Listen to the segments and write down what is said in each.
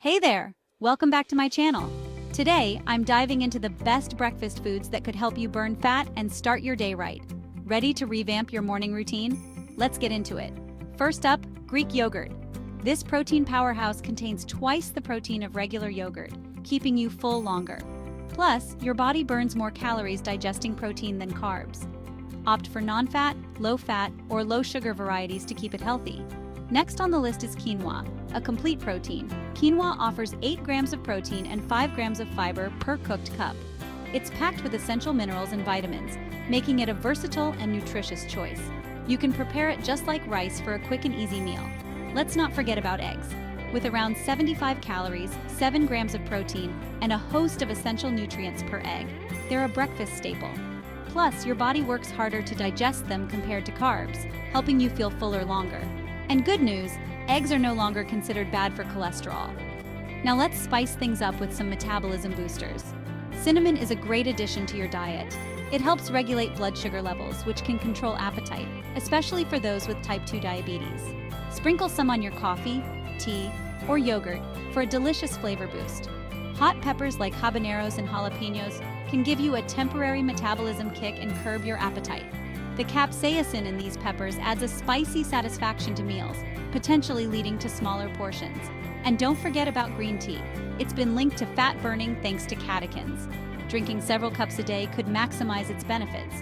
Hey there! Welcome back to my channel. Today, I'm diving into the best breakfast foods that could help you burn fat and start your day right. Ready to revamp your morning routine? Let's get into it. First up, Greek yogurt. This protein powerhouse contains twice the protein of regular yogurt, keeping you full longer. Plus, your body burns more calories digesting protein than carbs. Opt for non-fat, low-fat, or low-sugar varieties to keep it healthy. Next on the list is quinoa, a complete protein. Quinoa offers 8 grams of protein and 5 grams of fiber per cooked cup. It's packed with essential minerals and vitamins, making it a versatile and nutritious choice. You can prepare it just like rice for a quick and easy meal. Let's not forget about eggs. With around 75 calories, 7 grams of protein, and a host of essential nutrients per egg, they're a breakfast staple. Plus, your body works harder to digest them compared to carbs, helping you feel fuller longer. And good news, eggs are no longer considered bad for cholesterol. Now let's spice things up with some metabolism boosters. Cinnamon is a great addition to your diet. It helps regulate blood sugar levels, which can control appetite, especially for those with type 2 diabetes. Sprinkle some on your coffee, tea, or yogurt for a delicious flavor boost. Hot peppers like habaneros and jalapenos can give you a temporary metabolism kick and curb your appetite. The capsaicin in these peppers adds a spicy satisfaction to meals, potentially leading to smaller portions. And don't forget about green tea. It's been linked to fat burning thanks to catechins. Drinking several cups a day could maximize its benefits.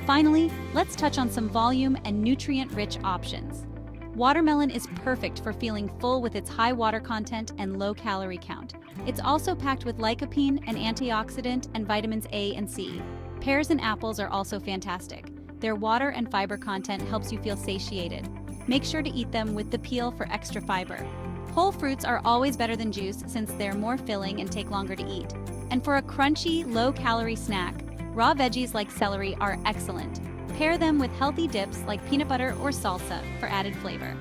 Finally, let's touch on some volume and nutrient-rich options. Watermelon is perfect for feeling full with its high water content and low calorie count. It's also packed with lycopene, an antioxidant, and vitamins A and C. Pears and apples are also fantastic. Their water and fiber content helps you feel satiated. Make sure to eat them with the peel for extra fiber. Whole fruits are always better than juice since they're more filling and take longer to eat. And for a crunchy, low-calorie snack, raw veggies like celery are excellent. Pair them with healthy dips like peanut butter or salsa for added flavor.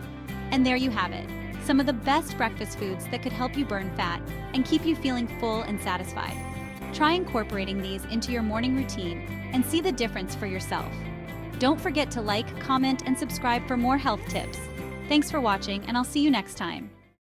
And there you have it, some of the best breakfast foods that could help you burn fat and keep you feeling full and satisfied. Try incorporating these into your morning routine and see the difference for yourself. Don't forget to like, comment, and subscribe for more health tips. Thanks for watching, and I'll see you next time.